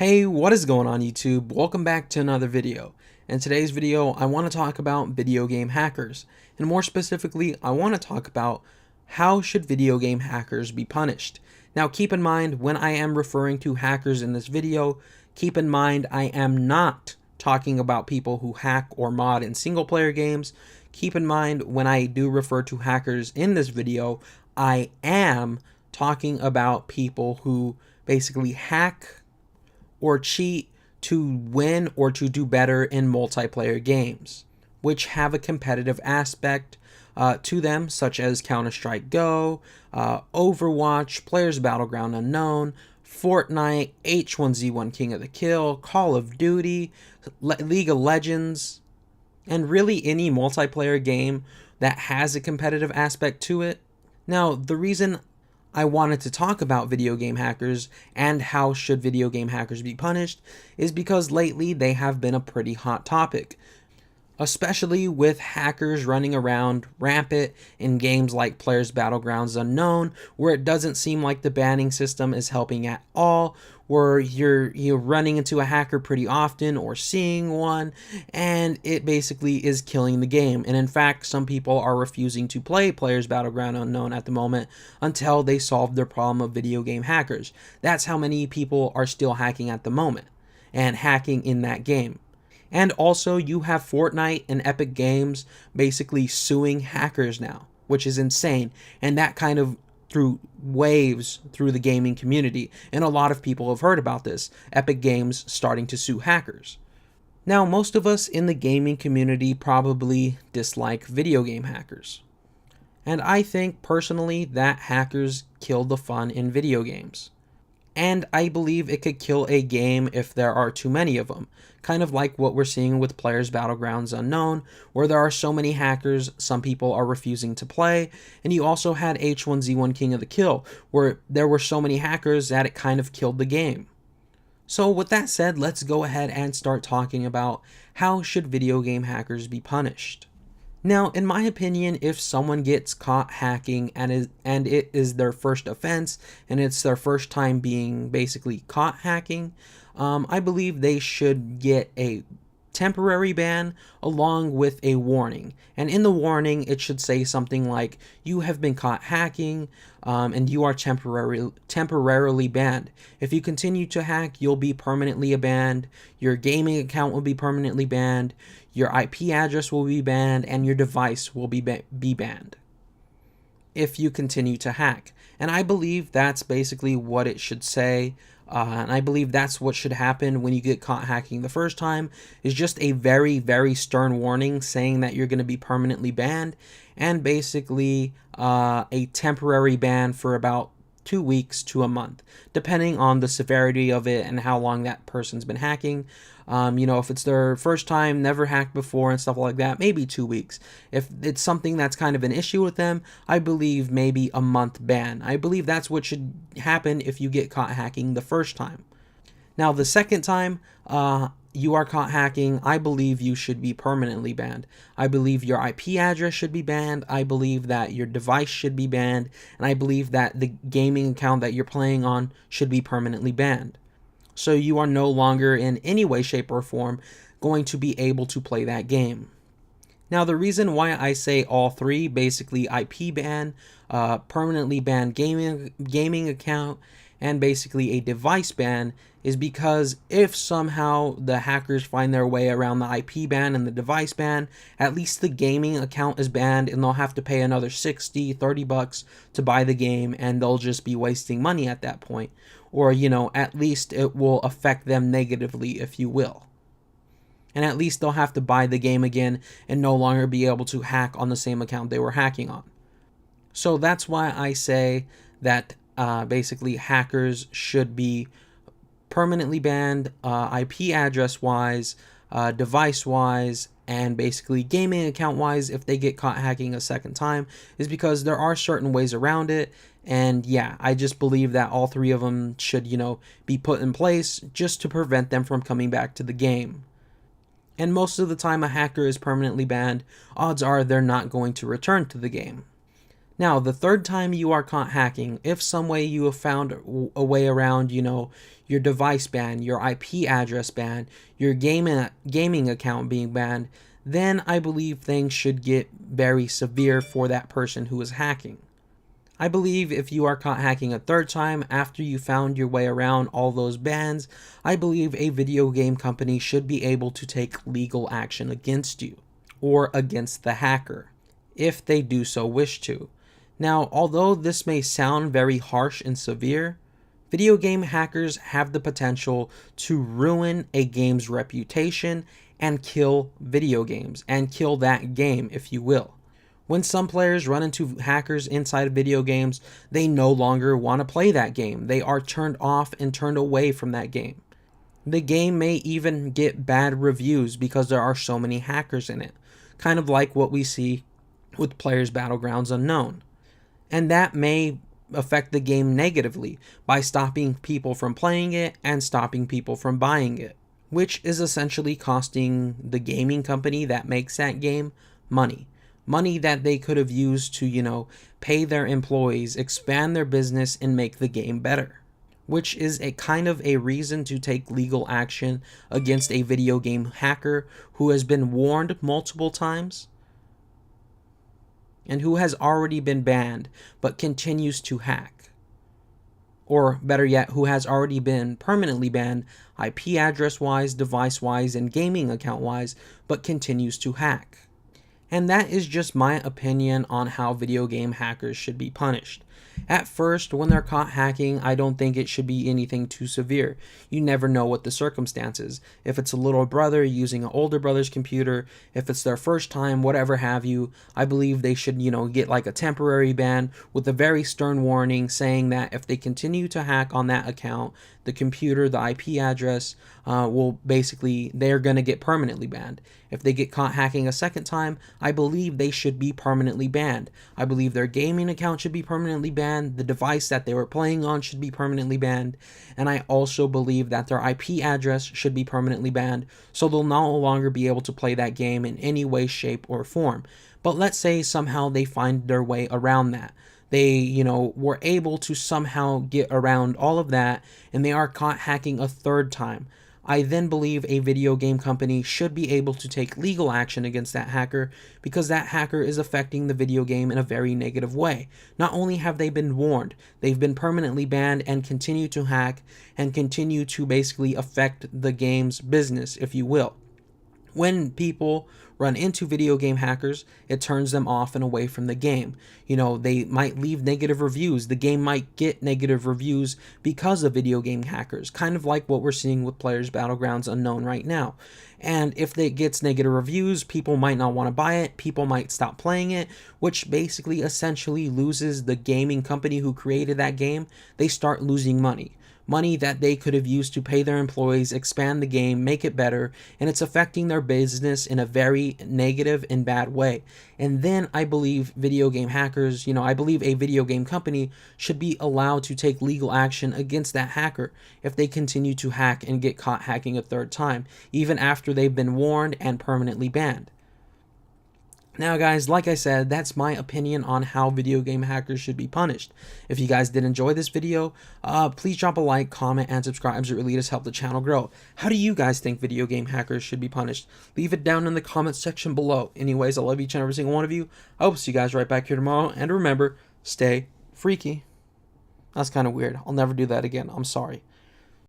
Hey, what is going on YouTube? Welcome back to another video. In today's video, I want to talk about video game hackers. And more specifically, I want to talk about how should video game hackers be punished. Now keep in mind, when I am referring to hackers in this video, keep in mind I am not talking about people who hack or mod in single player games. Keep in mind, when I do refer to hackers in this video, I am talking about people who basically hack or cheat to win or to do better in multiplayer games, which have a competitive aspect to them, such as Counter-Strike Go, Overwatch, Players Battleground Unknown, Fortnite, H1Z1 King of the Kill, Call of Duty, League of Legends, and really any multiplayer game that has a competitive aspect to it. Now, the reason I wanted to talk about video game hackers and how should video game hackers be punished is because lately they have been a pretty hot topic, especially with hackers running around rampant in games like Players Battlegrounds Unknown, where it doesn't seem like the banning system is helping at all, where you're running into a hacker pretty often or seeing one, and it basically is killing the game. And in fact, some people are refusing to play Players Battleground Unknown at the moment until they solve their problem of video game hackers. That's how many people are still hacking at the moment and hacking in that game. And also, you have Fortnite and Epic Games basically suing hackers now, which is insane. And that kind of through waves through the gaming community. And a lot of people have heard about this. Epic Games starting to sue hackers. Now, most of us in the gaming community probably dislike video game hackers. And I think personally that hackers kill the fun in video games. And I believe it could kill a game if there are too many of them. Kind of like what we're seeing with Players Battlegrounds Unknown, where there are so many hackers, some people are refusing to play. And you also had H1Z1 King of the Kill, where there were so many hackers that it kind of killed the game. So with that said, let's go ahead and start talking about how should video game hackers be punished. Now, in my opinion, if someone gets caught hacking and it is their first offense and it's their first time being basically caught hacking, I believe they should get a temporary ban along with a warning. And in the warning, it should say something like, you have been caught hacking and you are temporarily banned. If you continue to hack, you'll be permanently banned. Your gaming account will be permanently banned. Your IP address will be banned, and your device will be banned if you continue to hack. And I believe that's basically what it should say. And I believe that's what should happen when you get caught hacking the first time, is just a very, very stern warning saying that you're going to be permanently banned, and basically a temporary ban for about 2 weeks to a month, depending on the severity of it and how long that person's been hacking. If it's their first time, never hacked before and stuff like that, maybe 2 weeks. If it's something that's kind of an issue with them, I believe maybe a month ban. I believe that's what should happen if you get caught hacking the first time. Now, the second time you are caught hacking, I believe you should be permanently banned. I believe your IP address should be banned. I believe that your device should be banned. And I believe that the gaming account that you're playing on should be permanently banned. So you are no longer in any way, shape, or form going to be able to play that game. Now, the reason why I say all three, basically IP ban, permanently banned gaming account, and basically a device ban, is because if somehow the hackers find their way around the IP ban and the device ban, at least the gaming account is banned and they'll have to pay another $60-$30 to buy the game, and they'll just be wasting money at that point. Or, at least it will affect them negatively, if you will. And at least they'll have to buy the game again and no longer be able to hack on the same account they were hacking on. So that's why I say that basically hackers should be permanently banned, IP address wise, device wise, and basically gaming account wise if they get caught hacking a second time, is because there are certain ways around it. And yeah, I just believe that all three of them should, be put in place just to prevent them from coming back to the game. And most of the time a hacker is permanently banned, odds are they're not going to return to the game. Now, the third time you are caught hacking, if some way you have found a way around, your device ban, your IP address ban, your gaming account being banned, then I believe things should get very severe for that person who is hacking. I believe if you are caught hacking a third time after you found your way around all those bans, I believe a video game company should be able to take legal action against you or against the hacker if they do so wish to. Now, although this may sound very harsh and severe, video game hackers have the potential to ruin a game's reputation and kill video games, and kill that game, if you will. When some players run into hackers inside of video games, they no longer want to play that game. They are turned off and turned away from that game. The game may even get bad reviews because there are so many hackers in it, kind of like what we see with Players Battlegrounds Unknown. And that may affect the game negatively by stopping people from playing it and stopping people from buying it, which is essentially costing the gaming company that makes that game money. Money that they could have used to, pay their employees, expand their business, and make the game better. Which is a kind of a reason to take legal action against a video game hacker who has been warned multiple times and who has already been banned but continues to hack. Or better yet, who has already been permanently banned IP address wise, device wise, and gaming account wise, but continues to hack. And that is just my opinion on how video game hackers should be punished. At first, when they're caught hacking, I don't think it should be anything too severe. You never know what the circumstances. If it's a little brother using an older brother's computer, if it's their first time, whatever have you, I believe they should, get like a temporary ban with a very stern warning saying that if they continue to hack on that account, the computer, the IP address, they're going to get permanently banned. If they get caught hacking a second time, I believe they should be permanently banned. I believe their gaming account should be permanently banned, the device that they were playing on should be permanently banned, and I also believe that their IP address should be permanently banned, so they'll no longer be able to play that game in any way, shape, or form. But let's say somehow they find their way around that. They, were able to somehow get around all of that, and they are caught hacking a third time. I then believe a video game company should be able to take legal action against that hacker because that hacker is affecting the video game in a very negative way. Not only have they been warned, they've been permanently banned and continue to hack and continue to basically affect the game's business, if you will. When people run into video game hackers, it turns them off and away from the game. They might leave negative reviews. The game might get negative reviews because of video game hackers, kind of like what we're seeing with Players Battlegrounds Unknown right now. And if it gets negative reviews, people might not want to buy it, people might stop playing it, which basically essentially loses the gaming company who created that game. They start losing money. Money that they could have used to pay their employees, expand the game, make it better, and it's affecting their business in a very negative and bad way. And then I believe video game hackers, I believe a video game company should be allowed to take legal action against that hacker if they continue to hack and get caught hacking a third time, even after they've been warned and permanently banned. Now guys, like I said, that's my opinion on how video game hackers should be punished. If you guys did enjoy this video, please drop a like, comment, and subscribe. It really does help the channel grow. How do you guys think video game hackers should be punished? Leave it down in the comments section below. Anyways, I love each and every single one of you. I hope to see you guys right back here tomorrow. And remember, stay freaky. That's kind of weird. I'll never do that again. I'm sorry.